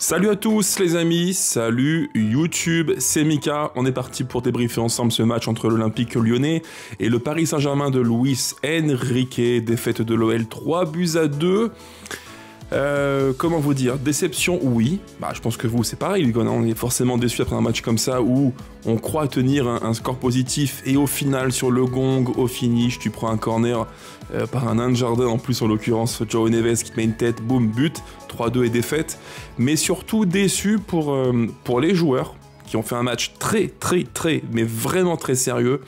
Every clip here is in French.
Salut à tous les amis, salut YouTube, c'est Mika, on est parti pour débriefer ensemble ce match entre l'Olympique lyonnais et le Paris Saint-Germain de Luis Enrique, défaite de l'OL 3-2. Comment vous dire, déception oui, je pense que vous c'est pareil Hugo, on est forcément déçu après un match comme ça où on croit tenir un score positif et au final sur le gong, au finish, tu prends un corner par un nain de jardin en plus en l'occurrence João Neves qui te met une tête, boum, but, 3-2 et défaite, mais surtout déçu pour les joueurs qui ont fait un match très mais vraiment très sérieux.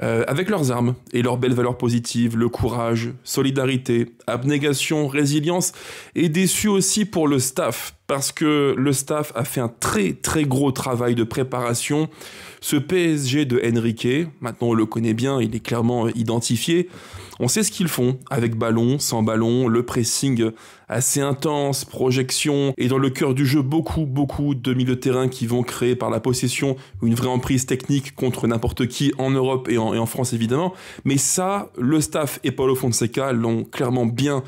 Avec leurs armes et leurs belles valeurs positives, le courage, solidarité, abnégation, résilience, et déçu aussi pour le staff, parce que le staff a fait un très gros travail de préparation. Ce PSG de Enrique, maintenant on le connaît bien, il est clairement identifié. On sait ce qu'ils font, avec ballon, sans ballon, le pressing assez intense, projection, et dans le cœur du jeu, beaucoup de milieux de terrain qui vont créer par la possession une vraie emprise technique contre n'importe qui en Europe et en France évidemment. Mais ça, le staff et Paulo Fonseca l'ont clairement bien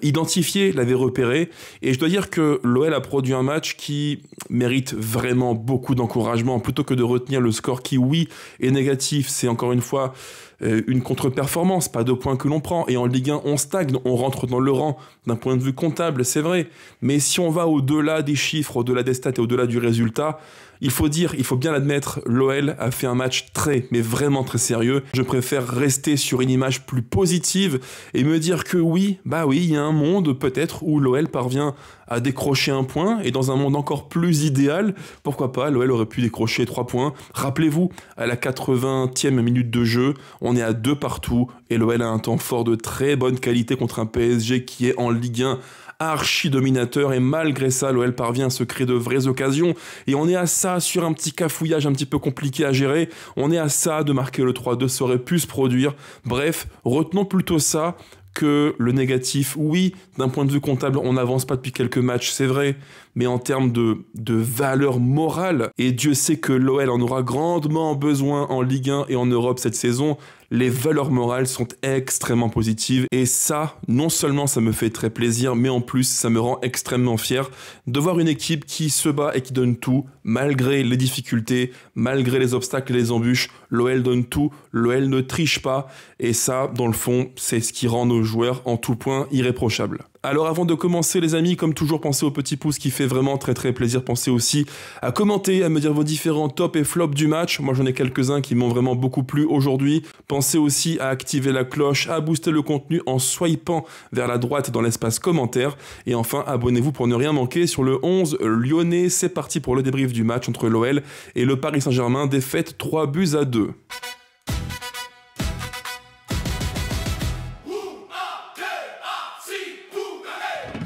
identifié, l'avait repéré, et je dois dire que l'OL a produit un match qui mérite vraiment beaucoup d'encouragement, plutôt que de retenir le score qui, oui, est négatif. C'est encore une fois une contre-performance, pas 2 points que l'on prend, et en Ligue 1 on stagne, on rentre dans le rang d'un point de vue comptable, c'est vrai, mais si on va au-delà des chiffres, au-delà des stats et au-delà du résultat, il faut bien l'admettre, l'OL a fait un match mais vraiment très sérieux. Je préfère rester sur une image plus positive et me dire que oui, il y a un monde peut-être où l'OL parvient à décrocher un point, et dans un monde encore plus idéal, pourquoi pas, l'OL aurait pu décrocher 3 points. Rappelez-vous, à la 80e minute de jeu, on est à 2 partout, et l'OL a un temps fort de très bonne qualité contre un PSG qui est en Ligue 1 archi dominateur, et malgré ça l'OL parvient à se créer de vraies occasions, et on est à ça sur un petit cafouillage un petit peu compliqué à gérer, on est à ça de marquer le 3-2, ça aurait pu se produire. Bref, retenons plutôt ça que le négatif. Oui, d'un point de vue comptable, on n'avance pas depuis quelques matchs, c'est vrai, mais en termes de valeur morale, et Dieu sait que l'OL en aura grandement besoin en Ligue 1 et en Europe cette saison, les valeurs morales sont extrêmement positives, et ça, non seulement ça me fait très plaisir, mais en plus ça me rend extrêmement fier de voir une équipe qui se bat et qui donne tout, malgré les difficultés, malgré les obstacles et les embûches. L'OL donne tout, l'OL ne triche pas, et ça, dans le fond, c'est ce qui rend nos joueurs en tout point irréprochables. Alors avant de commencer les amis, comme toujours, pensez au petit pouce qui fait vraiment très plaisir, pensez aussi à commenter, à me dire vos différents tops et flops du match, moi j'en ai quelques-uns qui m'ont vraiment beaucoup plu aujourd'hui. Pensez aussi à activer la cloche, à booster le contenu en swipant vers la droite dans l'espace commentaire, et enfin abonnez-vous pour ne rien manquer sur le 11 lyonnais. C'est parti pour le débrief du match entre l'OL et le Paris Saint-Germain, défaite 3-2.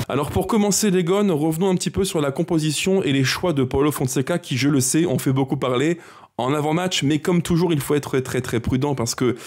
Alors pour commencer les gones, revenons un petit peu sur la composition et les choix de Paulo Fonseca qui, je le sais, ont fait beaucoup parler en avant-match, mais comme toujours il faut être très prudent, parce que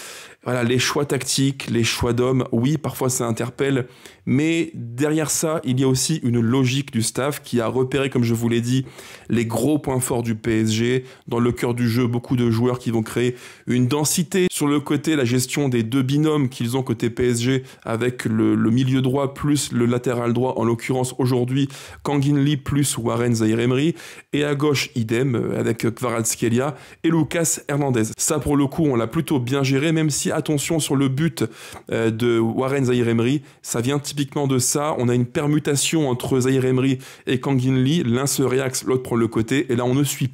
voilà, les choix tactiques, les choix d'hommes, oui parfois ça interpelle, mais derrière ça il y a aussi une logique du staff qui a repéré, comme je vous l'ai dit, les gros points forts du PSG. Dans le cœur du jeu, beaucoup de joueurs qui vont créer une densité. Sur le côté, la gestion des 2 binômes qu'ils ont côté PSG avec le milieu droit plus le latéral droit, en l'occurrence aujourd'hui Kangin Lee plus Warren Zaïre-Emery, et à gauche idem avec Kvaratskhelia et Lucas Hernandez. Ça pour le coup on l'a plutôt bien géré, même si attention sur le but de Warren Zaïre-Emery, ça vient typiquement de ça. On a une permutation entre Zaïre-Emery et Kangin Lee, l'un se réaxe, l'autre prend le côté, et là on ne suit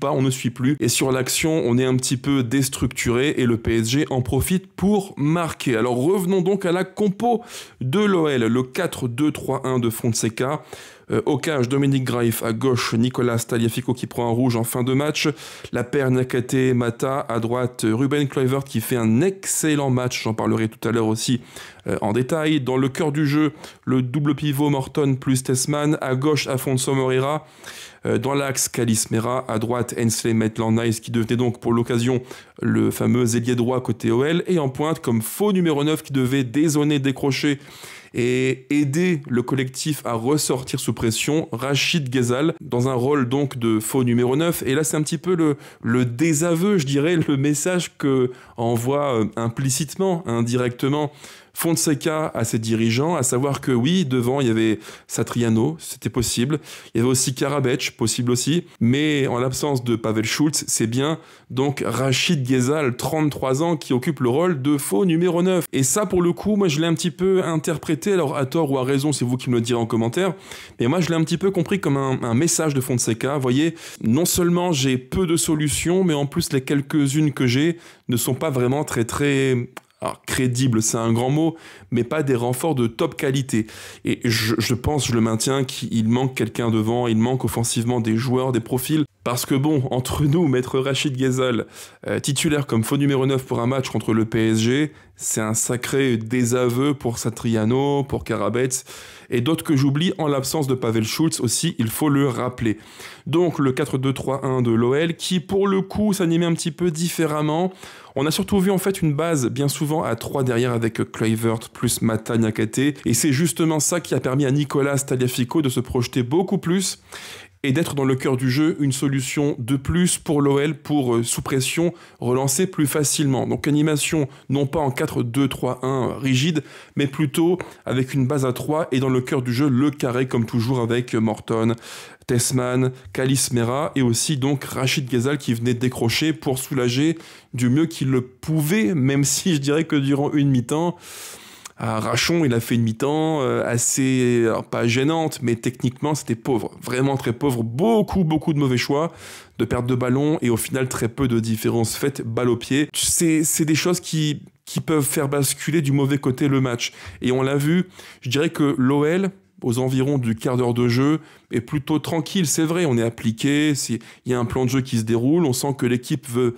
plus, et sur l'action on est un petit peu déstructuré et le PSG en profite pour marquer. Alors revenons donc à la compo de l'OL, le 4-2-3-1 de Fonseca. Au cage, Dominique Graif, à gauche Nicolas Tagliafico qui prend un rouge en fin de match, la paire Nakate-Mata, à droite Ruben Kluivert qui fait un excellent match, j'en parlerai tout à l'heure aussi en détail. Dans le cœur du jeu, le double pivot Morton plus Tessman, à gauche Afonso Moreira, dans l'axe Kalis Mera, à droite Ainsley Maitland-Niles qui devenait donc pour l'occasion le fameux ailier droit côté OL, et en pointe comme faux numéro 9 qui devait dézonner, décrocher et aider le collectif à ressortir sous pression, Rachid Ghezal, dans un rôle donc de faux numéro 9. Et là c'est un petit peu le désaveu, je dirais, le message que envoie implicitement, indirectement Fonseca à ses dirigeants, à savoir que oui, devant il y avait Satriano, c'était possible, il y avait aussi Karabec, possible aussi, mais en l'absence de Pavel Schulz, c'est bien donc Rachid Ghezal, 33 ans, qui occupe le rôle de faux numéro 9. Et ça, pour le coup, moi je l'ai un petit peu interprété, alors à tort ou à raison, c'est vous qui me le direz en commentaire, mais moi je l'ai un petit peu compris comme un message de Fonseca. Vous voyez, non seulement j'ai peu de solutions, mais en plus les quelques-unes que j'ai ne sont pas vraiment très... Alors, crédible, c'est un grand mot, mais pas des renforts de top qualité. Et je pense, je le maintiens, qu'il manque quelqu'un devant, il manque offensivement des joueurs, des profils. Parce que bon, entre nous, mettre Rachid Ghezal titulaire comme faux numéro 9 pour un match contre le PSG, c'est un sacré désaveu pour Satriano, pour Karabec, et d'autres que j'oublie en l'absence de Pavel Schulz aussi, il faut le rappeler. Donc le 4-2-3-1 de l'OL qui pour le coup s'animait un petit peu différemment. On a surtout vu en fait une base bien souvent à 3 derrière avec Kluivert plus Mata Niakate, et c'est justement ça qui a permis à Nicolas Tagliafico de se projeter beaucoup plus et d'être dans le cœur du jeu une solution de plus pour l'OL pour, sous pression, relancer plus facilement. Donc animation non pas en 4-2-3-1 rigide, mais plutôt avec une base à 3 et dans le cœur du jeu, le carré comme toujours avec Morton, Tessman, Kalis Mera et aussi donc Rachid Ghezal qui venait décrocher pour soulager du mieux qu'il le pouvait, même si je dirais que durant une mi-temps, Rachon, il a fait une mi-temps assez, alors pas gênante, mais techniquement c'était pauvre, vraiment très pauvre, beaucoup de mauvais choix, de perte de ballon et au final très peu de différences faites balle au pied. C'est des choses qui peuvent faire basculer du mauvais côté le match. Et on l'a vu, je dirais que l'OL, aux environs du quart d'heure de jeu, est plutôt tranquille, c'est vrai, on est appliqué, il y a un plan de jeu qui se déroule, on sent que l'équipe veut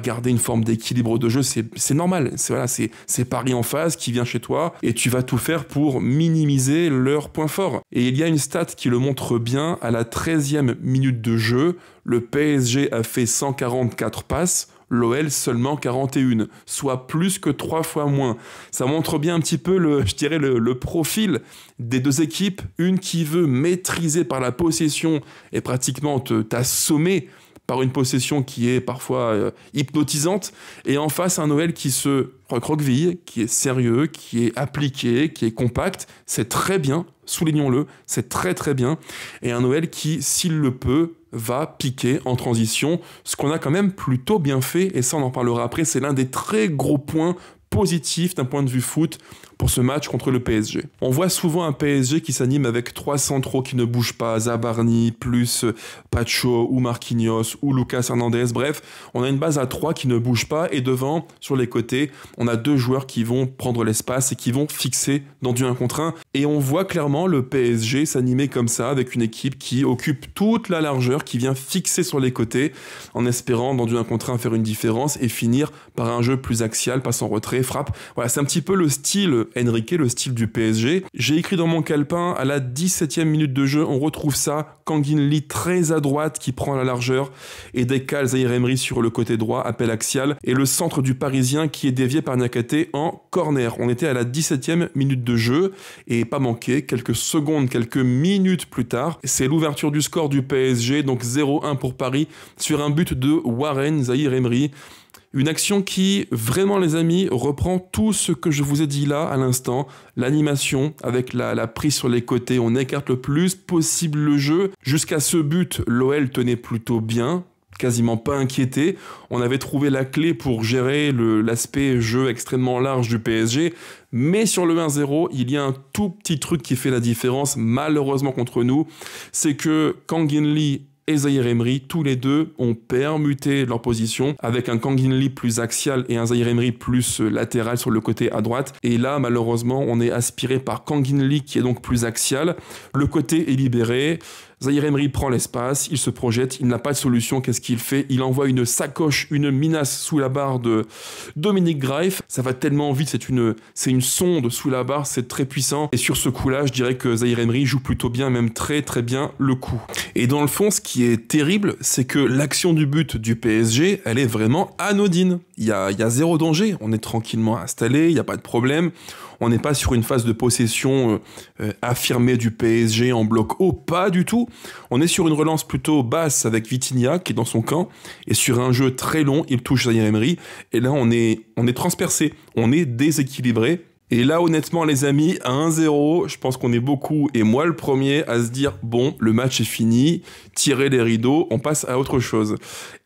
garder une forme d'équilibre de jeu, c'est normal. C'est Paris en face qui vient chez toi et tu vas tout faire pour minimiser leurs points forts. Et il y a une stat qui le montre bien, à la 13e minute de jeu, le PSG a fait 144 passes, l'OL seulement 41, soit plus que 3 fois moins. Ça montre bien un petit peu le profil des deux équipes, une qui veut maîtriser par la possession et pratiquement t'assommer par une possession qui est parfois hypnotisante, et en face un OL qui se recroqueville, qui est sérieux, qui est appliqué, qui est compact, c'est très bien, soulignons-le, c'est très bien, et un OL qui, s'il le peut, va piquer en transition, ce qu'on a quand même plutôt bien fait, et ça on en parlera après, c'est l'un des très gros points positifs d'un point de vue foot pour ce match contre le PSG. On voit souvent un PSG qui s'anime avec 3 centraux qui ne bougent pas, Zabarni, plus Pacho ou Marquinhos ou Lucas Hernandez, bref, on a une base à 3 qui ne bouge pas et devant, sur les côtés, on a 2 joueurs qui vont prendre l'espace et qui vont fixer dans du 1 contre 1 et on voit clairement le PSG s'animer comme ça avec une équipe qui occupe toute la largeur, qui vient fixer sur les côtés en espérant dans du 1 contre 1 faire une différence et finir par un jeu plus axial, passe en retrait, frappe. Voilà, c'est un petit peu le style Enrique, le style du PSG. J'ai écrit dans mon calepin, à la 17e minute de jeu, on retrouve ça, Kangin Lee très à droite qui prend la largeur et décale Zahir Emery sur le côté droit, appel axial, et le centre du Parisien qui est dévié par Niakate en corner. On était à la 17e minute de jeu et pas manqué, quelques secondes, quelques minutes plus tard, c'est l'ouverture du score du PSG, donc 0-1 pour Paris sur un but de Warren Zahir Emery. Une action qui, vraiment les amis, reprend tout ce que je vous ai dit là à l'instant. L'animation avec la prise sur les côtés, on écarte le plus possible le jeu. Jusqu'à ce but, l'OL tenait plutôt bien, quasiment pas inquiété. On avait trouvé la clé pour gérer l'aspect jeu extrêmement large du PSG. Mais sur le 1-0, il y a un tout petit truc qui fait la différence, malheureusement contre nous. C'est que Kangin Lee et Zahir Emery, tous les deux ont permuté leur position avec un Kangin Lee plus axial et un Zahir Emery plus latéral sur le côté à droite. Et là, malheureusement, on est aspiré par Kangin Lee qui est donc plus axial. Le côté est libéré. Zahir Emery prend l'espace, il se projette, il n'a pas de solution, qu'est-ce qu'il fait? Il envoie une sacoche, une minace sous la barre de Dominique Greif. Ça va tellement vite, c'est une sonde sous la barre, c'est très puissant. Et sur ce coup-là, je dirais que Zahir Emery joue plutôt bien, même très bien le coup. Et dans le fond, ce qui est terrible, c'est que l'action du but du PSG, elle est vraiment anodine. Il y a zéro danger, on est tranquillement installé, il n'y a pas de problème. On n'est pas sur une phase de possession affirmée du PSG en bloc haut, pas du tout. On est sur une relance plutôt basse avec Vitinha qui est dans son camp et sur un jeu très long, il touche Zahir Emery et là on est transpercé, on est déséquilibré. Et là, honnêtement, les amis, à 1-0, je pense qu'on est beaucoup, et moi le premier, à se dire, bon, le match est fini, tirez les rideaux, on passe à autre chose.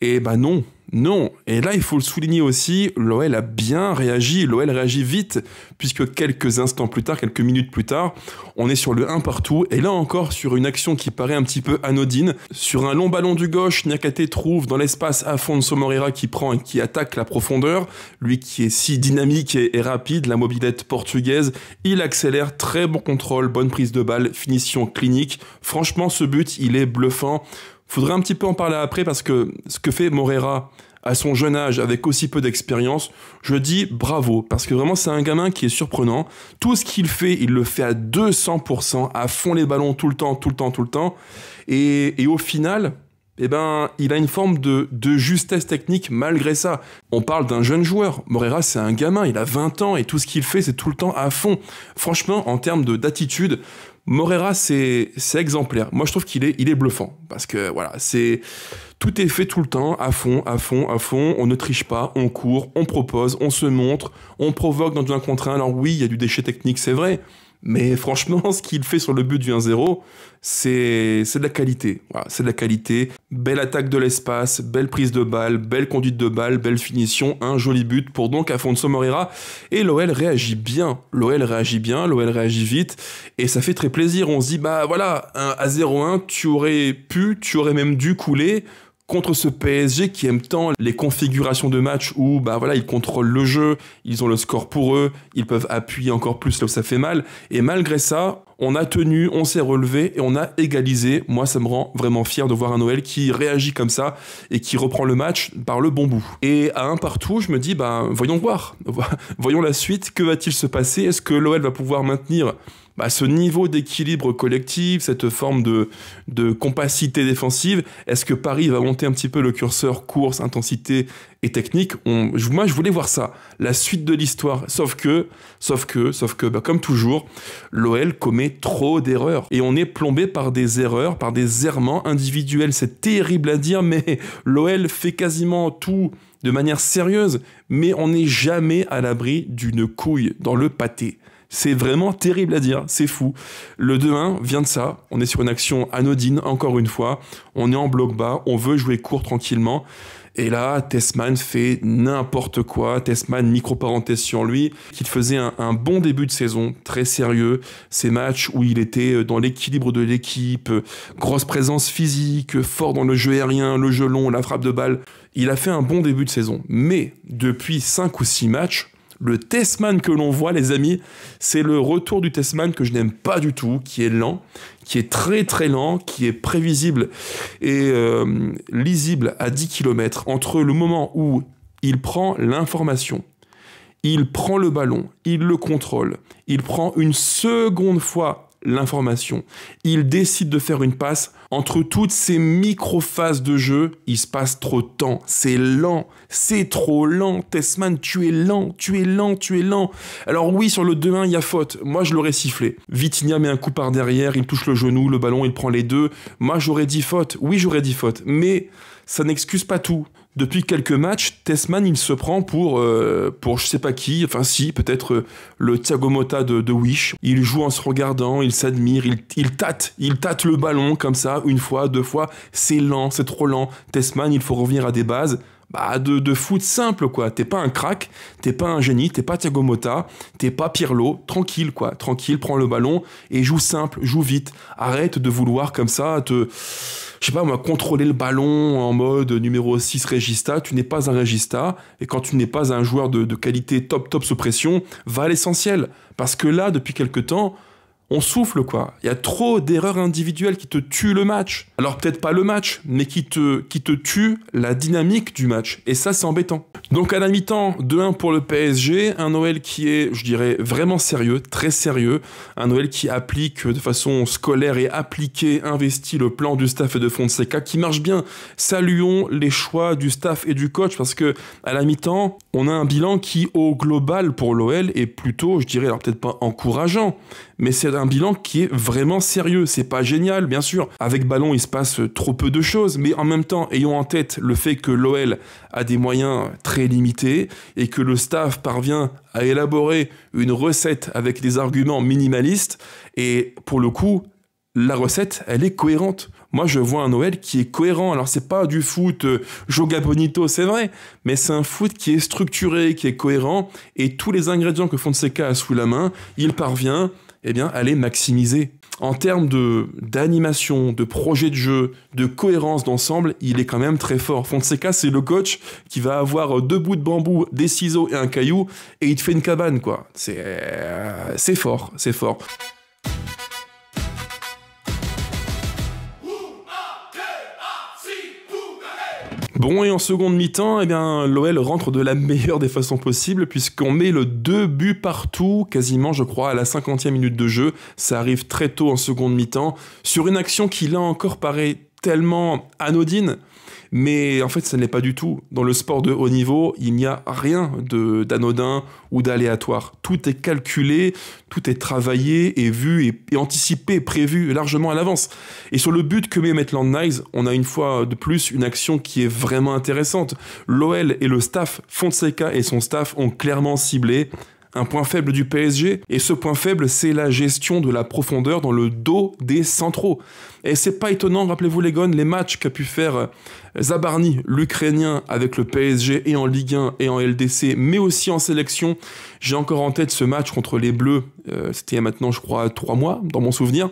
Et bah non. Non, et là il faut le souligner aussi, l'OL a bien réagi, l'OL réagit vite, puisque quelques instants plus tard, quelques minutes plus tard, on est sur le 1 partout, et là encore sur une action qui paraît un petit peu anodine, sur un long ballon du gauche, Niakhaté trouve dans l'espace Afonso Moreira qui prend et qui attaque la profondeur, lui qui est si dynamique et rapide, la mobilette portugaise, il accélère, très bon contrôle, bonne prise de balle, finition clinique, franchement ce but il est bluffant. Faudrait un petit peu en parler après parce que ce que fait Moreira à son jeune âge avec aussi peu d'expérience, je dis bravo parce que vraiment c'est un gamin qui est surprenant. Tout ce qu'il fait, il le fait à 200%, à fond les ballons tout le temps. Et au final, eh ben, il a une forme de justesse technique malgré ça. On parle d'un jeune joueur. Moreira, c'est un gamin, il a 20 ans et tout ce qu'il fait, c'est tout le temps à fond. Franchement, en termes d'attitude, Moreira, c'est exemplaire. Moi, je trouve qu'il est bluffant. Parce que, voilà, tout est fait tout le temps, à fond. On ne triche pas, on court, on propose, on se montre, on provoque dans du 1 contre 1. Alors oui, il y a du déchet technique, c'est vrai. Mais franchement, ce qu'il fait sur le but du 1-0, c'est de la qualité. Voilà, c'est de la qualité. Belle attaque de l'espace, belle prise de balle, belle conduite de balle, belle finition, un joli but pour donc Afonso Moreira. Et l'OL réagit bien, l'OL réagit vite. Et ça fait très plaisir. On se dit, bah voilà, à 0-1, tu aurais même dû couler contre ce PSG qui aime tant les configurations de match où bah voilà, ils contrôlent le jeu, ils ont le score pour eux, ils peuvent appuyer encore plus là où ça fait mal. Et malgré ça, on a tenu, on s'est relevé et on a égalisé. Moi, ça me rend vraiment fier de voir un OL qui réagit comme ça et qui reprend le match par le bon bout. Et à 1 partout, je me dis, bah voyons voir, voyons la suite, que va-t-il se passer? Est-ce que l'OL va pouvoir maintenir ce niveau d'équilibre collectif, cette forme de compacité défensive? Est-ce que Paris va monter un petit peu le curseur course, intensité et technique? Moi, je voulais voir ça, la suite de l'histoire. Sauf que, comme toujours, l'OL commet trop d'erreurs. Et on est plombé par des erreurs, par des errements individuels. C'est terrible à dire, mais l'OL fait quasiment tout de manière sérieuse, mais on n'est jamais à l'abri d'une couille dans le pâté. C'est vraiment terrible à dire, c'est fou. Le 2-1 vient de ça, on est sur une action anodine, encore une fois, on est en bloc bas, on veut jouer court tranquillement, et là, Tessmann fait n'importe quoi, Tessmann, micro-parenthèse sur lui, qu'il faisait un bon début de saison, très sérieux, ces matchs où il était dans l'équilibre de l'équipe, grosse présence physique, fort dans le jeu aérien, le jeu long, la frappe de balle, il a fait un bon début de saison, mais depuis 5 ou 6 matchs, le Tessmann que l'on voit, les amis, c'est le retour du Tessmann que je n'aime pas du tout, qui est lent, qui est très très lent, qui est prévisible et lisible à 10 km entre le moment où il prend l'information, il prend le ballon, il le contrôle, il prend une seconde fois l'information, il décide de faire une passe. Entre toutes ces micro-phases de jeu, il se passe trop de temps. C'est lent, c'est trop lent. Tessmann, tu es lent. Alors oui, sur le 2-1, il y a faute. Moi, je l'aurais sifflé. Vitinha met un coup par derrière, il touche le genou, le ballon, il prend les deux. Moi, j'aurais dit faute. Oui, j'aurais dit faute. Mais ça n'excuse pas tout. Depuis quelques matchs, Tessmann, il se prend pour je sais pas qui, enfin si, peut-être le Thiago Motta de Wish. Il joue en se regardant, il s'admire, il tâte le ballon comme ça, une fois, 2 fois. C'est lent, c'est trop lent. Tessmann, il faut revenir à des bases. De foot simple, quoi. T'es pas un crack, t'es pas un génie, t'es pas Thiago Motta, t'es pas Pirlo. Tranquille, quoi. Tranquille, prends le ballon et joue simple, joue vite. Arrête de vouloir comme ça je sais pas moi, contrôler le ballon en mode numéro 6 régista. Tu n'es pas un régista. Et quand tu n'es pas un joueur de qualité top sous pression, va à l'essentiel. Parce que là, depuis quelque temps, on souffle, quoi. Il y a trop d'erreurs individuelles qui te tuent le match. Alors peut-être pas le match, mais qui te tuent la dynamique du match. Et ça, c'est embêtant. Donc à la mi-temps, 2-1 pour le PSG. Un OL qui est, je dirais, vraiment sérieux, très sérieux. Un OL qui applique de façon scolaire et appliquée, investi le plan du staff et de Fonseca, qui marche bien. Saluons les choix du staff et du coach, parce que à la mi-temps, on a un bilan qui, au global, pour l'OL, est plutôt, je dirais, alors peut-être pas encourageant, mais c'est un bilan qui est vraiment sérieux. C'est pas génial, bien sûr. Avec ballon, il se passe trop peu de choses, mais en même temps, ayons en tête le fait que l'OL a des moyens très très limité et que le staff parvient à élaborer une recette avec des arguments minimalistes. Et pour le coup, la recette, elle est cohérente. Moi, je vois un Noël qui est cohérent. Alors, c'est pas du foot joga bonito, c'est vrai, mais c'est un foot qui est structuré, qui est cohérent, et tous les ingrédients que Fonseca a sous la main, il parvient, à les maximiser. En termes d'animation, de projet de jeu, de cohérence d'ensemble, il est quand même très fort. Fonseca, c'est le coach qui va avoir 2 bouts de bambou, des ciseaux et un caillou, et il te fait une cabane, quoi. C'est fort, c'est fort. Bon, et en seconde mi-temps, l'OL rentre de la meilleure des façons possibles, puisqu'on met le 2 buts partout, quasiment, je crois, à la 50e minute de jeu. Ça arrive très tôt en seconde mi-temps, sur une action qui, là encore, paraît tellement anodine, mais en fait, ça ne l'est pas du tout. Dans le sport de haut niveau, il n'y a rien d'anodin ou d'aléatoire. Tout est calculé, tout est travaillé et vu et anticipé, prévu largement à l'avance. Et sur le but que met Maitland Niles, on a une fois de plus une action qui est vraiment intéressante. L'OL et le staff, Fonseca et son staff ont clairement ciblé un point faible du PSG, et ce point faible, c'est la gestion de la profondeur dans le dos des centraux. Et c'est pas étonnant, rappelez-vous les gars, les matchs qu'a pu faire Zabarny, l'Ukrainien, avec le PSG et en Ligue 1 et en LDC, mais aussi en sélection. J'ai encore en tête ce match contre les Bleus, c'était il y a maintenant, je crois, 3 mois, dans mon souvenir,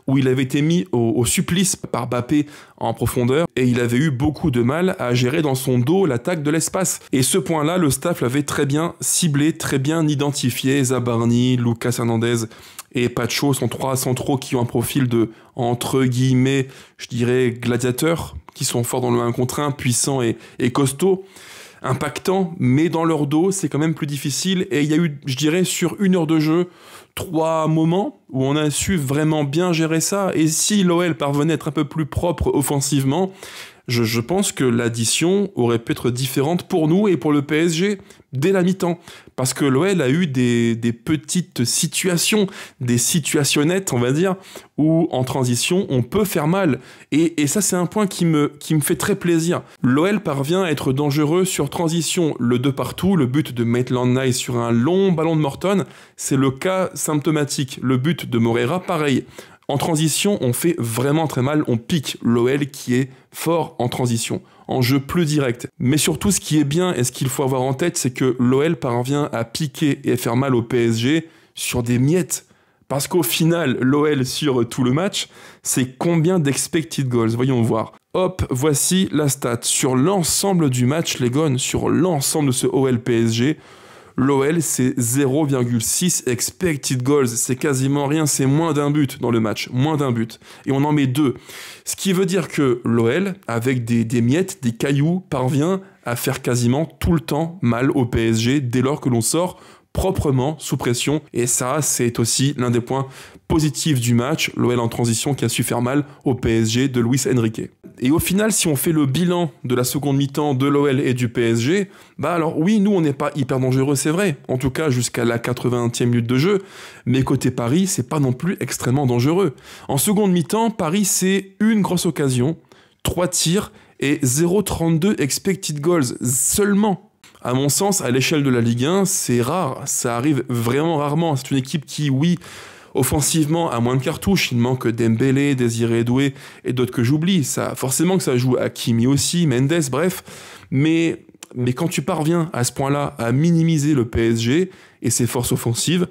où il avait été mis au supplice par Mbappé en profondeur, et il avait eu beaucoup de mal à gérer dans son dos l'attaque de l'espace. Et ce point-là, le staff l'avait très bien ciblé, très bien identifié. Zabarny, Lucas Hernandez et Pacho sont 3 centraux qui ont un profil de, entre guillemets, je dirais, gladiateurs, qui sont forts dans le 1 contre 1, puissants et costauds, impactants, mais dans leur dos, c'est quand même plus difficile. Et il y a eu, je dirais, sur 1 heure de jeu, 3 moments où on a su vraiment bien gérer ça. Et si l'OL parvenait à être un peu plus propre offensivement, je pense que l'addition aurait pu être différente pour nous et pour le PSG dès la mi-temps. Parce que l'OL a eu des petites situations, des situationnettes, on va dire, où en transition, on peut faire mal. Et ça, c'est un point qui me fait très plaisir. L'OL parvient à être dangereux sur transition. Le 2 partout, le but de Maitland Niles sur un long ballon de Morton, c'est le cas symptomatique. Le but de Moreira, pareil. En transition, on fait vraiment très mal, on pique l'OL qui est fort en transition, en jeu plus direct. Mais surtout, ce qui est bien et ce qu'il faut avoir en tête, c'est que l'OL parvient à piquer et à faire mal au PSG sur des miettes. Parce qu'au final, l'OL sur tout le match, c'est combien d'expected goals? Voyons voir. Hop, voici la stat. Sur l'ensemble du match, les gars, sur l'ensemble de ce OL PSG, l'OL, c'est 0,6 expected goals. C'est quasiment rien, c'est moins d'un but dans le match. Moins d'un but. Et on en met 2. Ce qui veut dire que l'OL, avec des miettes, des cailloux, parvient à faire quasiment tout le temps mal au PSG dès lors que l'on sort proprement, sous pression. Et ça, c'est aussi l'un des points positifs du match. L'OL en transition qui a su faire mal au PSG de Luis Enrique. Et au final, si on fait le bilan de la seconde mi-temps de l'OL et du PSG, alors oui, nous, on n'est pas hyper dangereux, c'est vrai. En tout cas, jusqu'à la 80e minute de jeu. Mais côté Paris, c'est pas non plus extrêmement dangereux. En seconde mi-temps, Paris, c'est une grosse occasion, 3 tirs et 0,32 expected goals seulement. À mon sens, à l'échelle de la Ligue 1, c'est rare. Ça arrive vraiment rarement. C'est une équipe qui, oui, offensivement, a moins de cartouches. Il manque Dembélé, Désiré Doué et d'autres que j'oublie. Forcément que ça joue Hakimi aussi, Mendes, bref. Mais quand tu parviens à ce point-là à minimiser le PSG et ses forces offensives,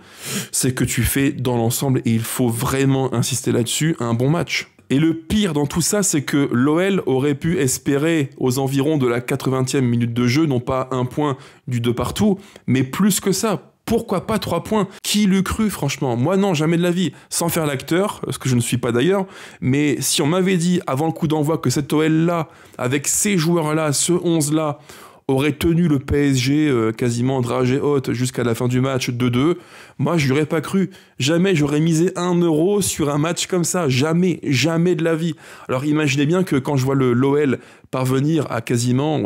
c'est que tu fais dans l'ensemble, et il faut vraiment insister là-dessus, un bon match. Et le pire dans tout ça, c'est que l'OL aurait pu espérer aux environs de la 80e minute de jeu, non pas un point du 2 partout, mais plus que ça. Pourquoi pas 3 points? Qui l'eût cru, franchement? Moi, non, jamais de la vie. Sans faire l'acteur, ce que je ne suis pas d'ailleurs, mais si on m'avait dit avant le coup d'envoi que cet OL-là, avec ces joueurs-là, ce 11-là, aurait tenu le PSG quasiment dragée haute jusqu'à la fin du match 2-2, moi je n'aurais pas cru. Jamais j'aurais misé 1 euro sur un match comme ça. Jamais, jamais de la vie. Alors imaginez bien que quand je vois l'OL parvenir à quasiment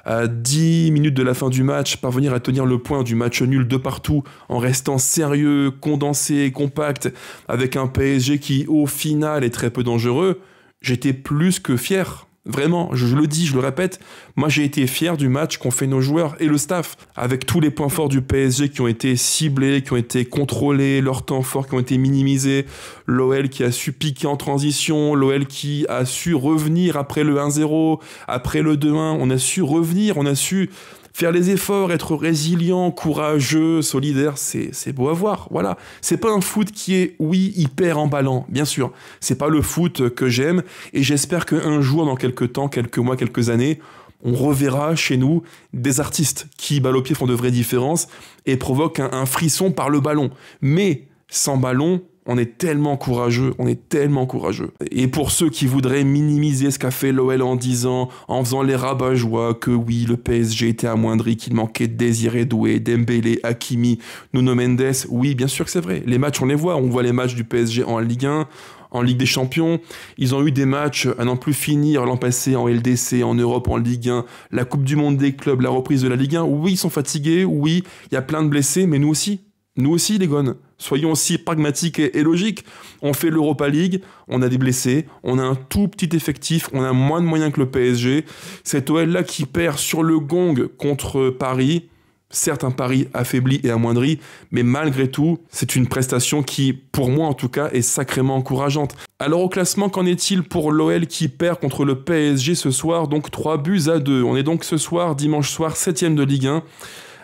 à 10 minutes de la fin du match, parvenir à tenir le point du match nul de partout en restant sérieux, condensé, compact, avec un PSG qui au final est très peu dangereux, j'étais plus que fier. Vraiment, je le dis, je le répète, moi j'ai été fier du match qu'ont fait nos joueurs et le staff, avec tous les points forts du PSG qui ont été ciblés, qui ont été contrôlés, leurs temps forts qui ont été minimisés, l'OL qui a su piquer en transition, l'OL qui a su revenir après le 1-0, après le 2-1, on a su revenir, on a su faire les efforts, être résilient, courageux, solidaire, c'est beau à voir, voilà. C'est pas un foot qui est, oui, hyper emballant, bien sûr. C'est pas le foot que j'aime, et j'espère qu'un jour, dans quelques temps, quelques mois, quelques années, on reverra chez nous des artistes qui, balle au pied, font de vraies différences et provoquent un frisson par le ballon. Mais sans ballon, on est tellement courageux, on est tellement courageux. Et pour ceux qui voudraient minimiser ce qu'a fait l'OL en disant, en faisant les rabat-joie, que oui, le PSG était amoindri, qu'il manquait Désiré Doué, Dembélé, Hakimi, Nuno Mendes, oui, bien sûr que c'est vrai. Les matchs, on les voit. On voit les matchs du PSG en Ligue 1, en Ligue des Champions. Ils ont eu des matchs à n'en plus finir l'an passé en LDC, en Europe, en Ligue 1, la Coupe du Monde des clubs, la reprise de la Ligue 1. Oui, ils sont fatigués, oui, il y a plein de blessés, mais nous aussi. Nous aussi, les gones. Soyons aussi pragmatiques et logiques. On fait l'Europa League, on a des blessés, on a un tout petit effectif, on a moins de moyens que le PSG. Cet OL-là qui perd sur le gong contre Paris, certes un Paris affaibli et amoindri, mais malgré tout, c'est une prestation qui, pour moi en tout cas, est sacrément encourageante. Alors au classement, qu'en est-il pour l'OL qui perd contre le PSG ce soir, donc 3-2? On est donc ce soir, dimanche soir, 7ème de Ligue 1,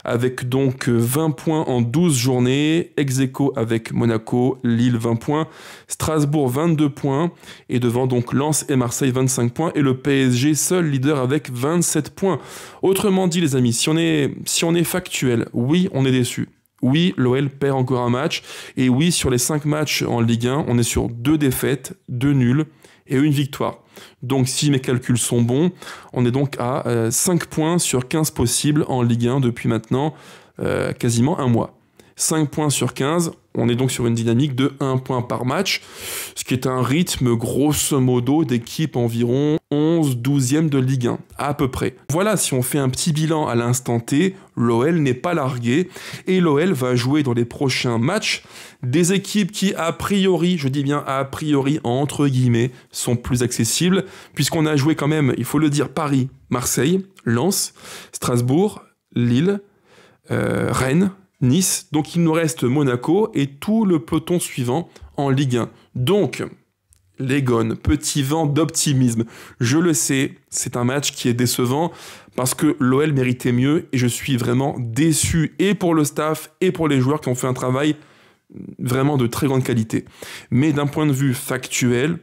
avec donc 20 points en 12 journées, ex-aequo avec Monaco, Lille 20 points, Strasbourg 22 points, et devant donc Lens et Marseille 25 points, et le PSG seul leader avec 27 points. Autrement dit les amis, si on est factuel, oui on est déçu. Oui, l'OL perd encore un match, et oui, sur les 5 matchs en Ligue 1, on est sur 2 défaites, 2 nuls et 1 victoire. Donc si mes calculs sont bons, on est donc à 5 points sur 15 possibles en Ligue 1 depuis maintenant quasiment un mois. 5 points sur 15, on est donc sur une dynamique de 1 point par match, ce qui est un rythme grosso modo d'équipe environ 11-12e de Ligue 1, à peu près. Voilà, si on fait un petit bilan à l'instant T, l'OL n'est pas largué, et l'OL va jouer dans les prochains matchs des équipes qui, a priori, je dis bien a priori, entre guillemets, sont plus accessibles, puisqu'on a joué quand même, il faut le dire, Paris, Marseille, Lens, Strasbourg, Lille, Rennes, Nice, donc il nous reste Monaco et tout le peloton suivant en Ligue 1. Donc, les gones, petit vent d'optimisme. Je le sais, c'est un match qui est décevant parce que l'OL méritait mieux et je suis vraiment déçu et pour le staff et pour les joueurs qui ont fait un travail vraiment de très grande qualité. Mais d'un point de vue factuel,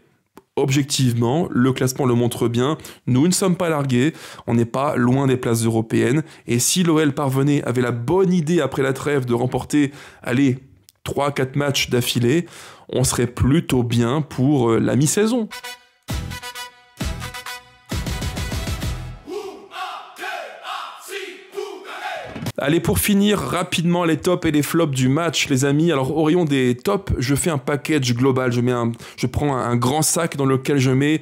objectivement, le classement le montre bien, nous ne sommes pas largués, on n'est pas loin des places européennes, et si l'OL avait la bonne idée après la trêve de remporter, allez, 3-4 matchs d'affilée, on serait plutôt bien pour la mi-saison. Allez, pour finir rapidement les tops et les flops du match, les amis. Alors, au rayon des tops, je fais un package global. Je prends un grand sac dans lequel je mets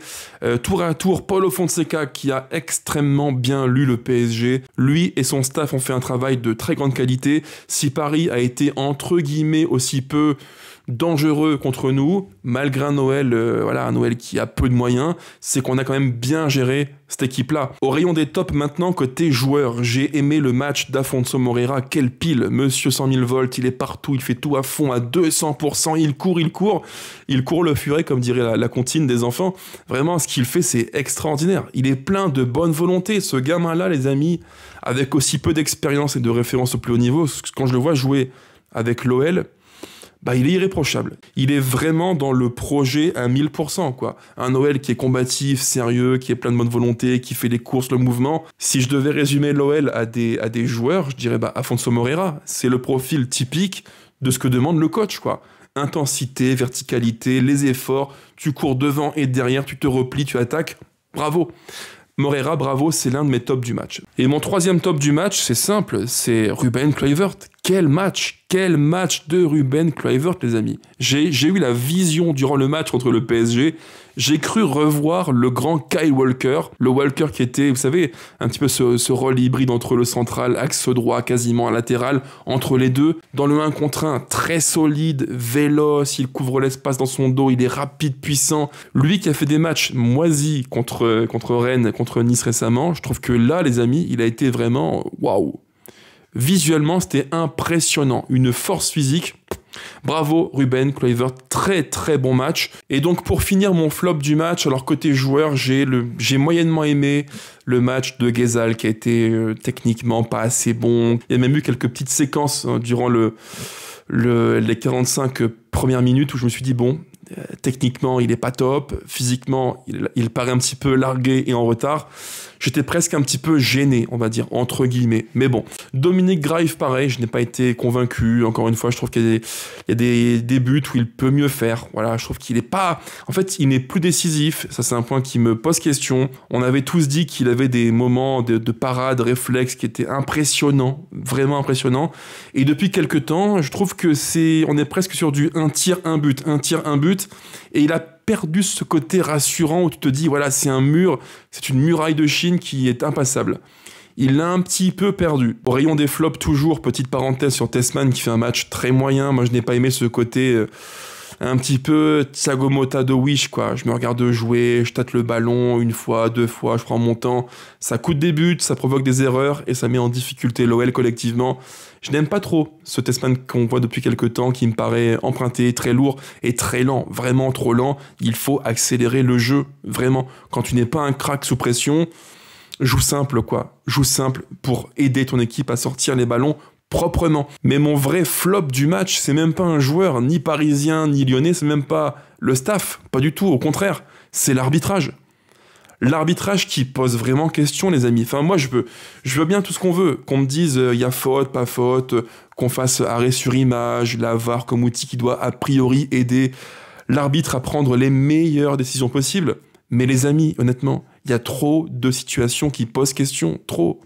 tour à tour Paulo Fonseca qui a extrêmement bien lu le PSG. Lui et son staff ont fait un travail de très grande qualité. Si Paris a été entre guillemets aussi peu dangereux contre nous, malgré un Noël, un Noël qui a peu de moyens, c'est qu'on a quand même bien géré cette équipe-là. Au rayon des tops maintenant, côté joueurs, j'ai aimé le match d'Afonso Moreira, quelle pile, monsieur 100 000 volts, il est partout, il fait tout à fond, à 200%, il court le furet, comme dirait la comptine des enfants. Vraiment, ce qu'il fait, c'est extraordinaire. Il est plein de bonne volonté, ce gamin-là, les amis, avec aussi peu d'expérience et de référence au plus haut niveau, quand je le vois jouer avec l'OL, il est irréprochable. Il est vraiment dans le projet à 1000%, quoi. Un OL qui est combatif, sérieux, qui est plein de bonne volonté, qui fait les courses, le mouvement. Si je devais résumer l'OL à des joueurs, je dirais Afonso Moreira. C'est le profil typique de ce que demande le coach, quoi. Intensité, verticalité, les efforts, tu cours devant et derrière, tu te replies, tu attaques. Bravo. Moreira, bravo, c'est l'un de mes tops du match. Et mon troisième top du match, c'est simple, c'est Ruben Kluivert. Quel match de Ruben Kluivert, les amis. J'ai eu la vision durant le match contre le PSG. J'ai cru revoir le grand Kyle Walker. Le Walker qui était, vous savez, un petit peu ce rôle hybride entre le central, axe droit, quasiment à latéral, entre les deux. Dans le 1 contre 1, très solide, véloce, il couvre l'espace dans son dos, il est rapide, puissant. Lui qui a fait des matchs moisis contre Rennes, contre Nice récemment, je trouve que là, les amis, il a été vraiment waouh. Visuellement, c'était impressionnant. Une force physique. Bravo Ruben Kluivert, très très bon match. Et donc pour finir mon flop du match, alors côté joueur, j'ai moyennement aimé le match de Ghezzal qui a été techniquement pas assez bon. Il y a même eu quelques petites séquences durant les 45 premières minutes où je me suis dit bon, techniquement il est pas top, physiquement il paraît un petit peu largué et en retard. J'étais presque un petit peu gêné, on va dire, entre guillemets. Mais bon, Dominic Graves, pareil, je n'ai pas été convaincu. Encore une fois, je trouve qu'il y a des buts où il peut mieux faire. Voilà, je trouve qu'il n'est pas... En fait, il n'est plus décisif. Ça, c'est un point qui me pose question. On avait tous dit qu'il avait des moments de parade, réflexe qui étaient impressionnants, vraiment impressionnants. Et depuis quelques temps, je trouve que on est presque sur du un tir, un but. Et il a perdu ce côté rassurant où tu te dis, voilà, c'est un mur, c'est une muraille de Chine qui est impassable. Il l'a un petit peu perdu. Au rayon des flops, toujours, petite parenthèse sur Tessman qui fait un match très moyen. Moi, je n'ai pas aimé ce côté un petit peu Thiago Motta de Wish, quoi. Je me regarde jouer, je tâte le ballon une fois, 2 fois, je prends mon temps. Ça coûte des buts, ça provoque des erreurs et ça met en difficulté l'OL collectivement. Je n'aime pas trop ce Tessman qu'on voit depuis quelques temps qui me paraît emprunté, très lourd et très lent, vraiment trop lent. Il faut accélérer le jeu, vraiment. Quand tu n'es pas un crack sous pression, joue simple, quoi. Joue simple pour aider ton équipe à sortir les ballons proprement. Mais mon vrai flop du match, c'est même pas un joueur, ni parisien, ni lyonnais, c'est même pas le staff, pas du tout, au contraire, c'est l'arbitrage. L'arbitrage qui pose vraiment question, les amis. Enfin, moi, je veux bien tout ce qu'on veut. Qu'on me dise, il y a faute, pas faute, qu'on fasse arrêt sur image, la VAR comme outil qui doit a priori aider l'arbitre à prendre les meilleures décisions possibles. Mais les amis, honnêtement, il y a trop de situations qui posent question. Trop,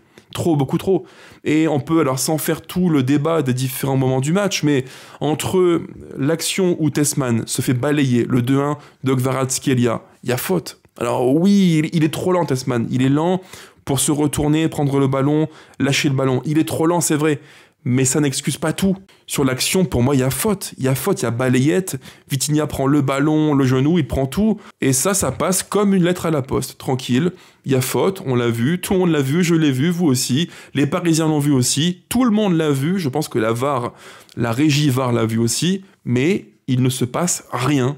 beaucoup trop. Et on peut, alors sans faire tout le débat des différents moments du match, mais entre l'action où Tessman se fait balayer, le 2-1 de Kvaratskhelia, il y a faute. Alors oui, il est trop lent, Tessman. Il est lent pour se retourner, prendre le ballon, lâcher le ballon. Il est trop lent, c'est vrai. Mais ça n'excuse pas tout. Sur l'action, pour moi, il y a faute. Il y a balayette. Vitinha prend le ballon, le genou, il prend tout. Et ça passe comme une lettre à la poste. Tranquille. Il y a faute, on l'a vu. Tout le monde l'a vu, je l'ai vu, vous aussi. Les Parisiens l'ont vu aussi. Tout le monde l'a vu. Je pense que la VAR, la régie VAR l'a vu aussi. Mais il ne se passe rien.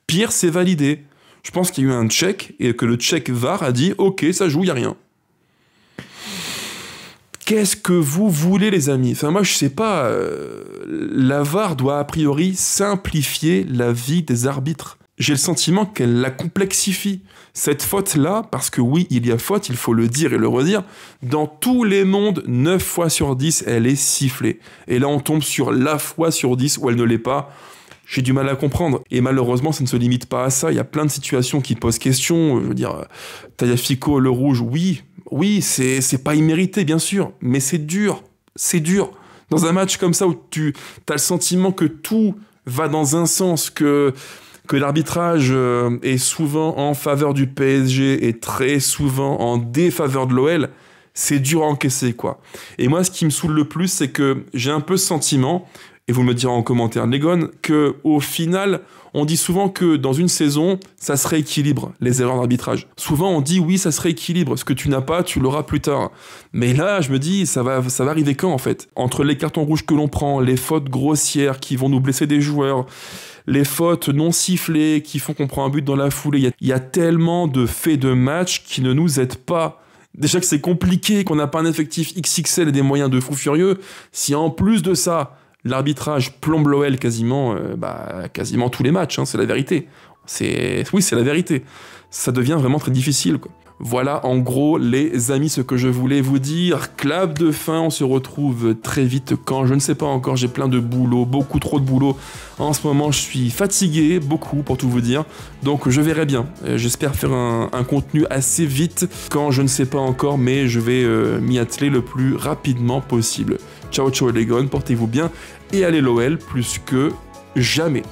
Pire, c'est validé. Je pense qu'il y a eu un check et que le check VAR a dit « Ok, ça joue, il n'y a rien ». Qu'est-ce que vous voulez, les amis? Enfin, moi, je sais pas. La VAR doit a priori simplifier la vie des arbitres. J'ai le sentiment qu'elle la complexifie. Cette faute-là, parce que oui, il y a faute, il faut le dire et le redire, dans tous les mondes, 9 fois sur 10, elle est sifflée. Et là, on tombe sur la fois sur 10 où elle ne l'est pas. J'ai du mal à comprendre. Et malheureusement, ça ne se limite pas à ça. Il y a plein de situations qui posent question. Je veux dire, Tagliafico, le rouge, oui, c'est pas immérité, bien sûr. Mais c'est dur. C'est dur. Dans un match comme ça où tu as le sentiment que tout va dans un sens, que l'arbitrage est souvent en faveur du PSG et très souvent en défaveur de l'OL, c'est dur à encaisser, quoi. Et moi, ce qui me saoule le plus, c'est que j'ai un peu ce sentiment... Et vous me direz en commentaire, Negon, qu'au final, on dit souvent que dans une saison, ça se rééquilibre, les erreurs d'arbitrage. Souvent, on dit oui, ça se rééquilibre. Ce que tu n'as pas, tu l'auras plus tard. Mais là, je me dis, ça va arriver quand, en fait? Entre les cartons rouges que l'on prend, les fautes grossières qui vont nous blesser des joueurs, les fautes non sifflées qui font qu'on prend un but dans la foulée, il y a tellement de faits de match qui ne nous aident pas. Déjà que c'est compliqué, qu'on n'a pas un effectif XXL et des moyens de fou furieux. Si en plus de ça... L'arbitrage plombe l'OL quasiment tous les matchs, hein, c'est la vérité. Oui, c'est la vérité. Ça devient vraiment très difficile, quoi. Voilà, en gros, les amis, ce que je voulais vous dire. Clap de fin, on se retrouve très vite quand, je ne sais pas encore, j'ai plein de boulot, beaucoup trop de boulot. En ce moment, je suis fatigué, beaucoup, pour tout vous dire. Donc, je verrai bien. J'espère faire un contenu assez vite quand, je ne sais pas encore, mais je vais m'y atteler le plus rapidement possible. Ciao ciao les gones, portez-vous bien et allez l'OL plus que jamais.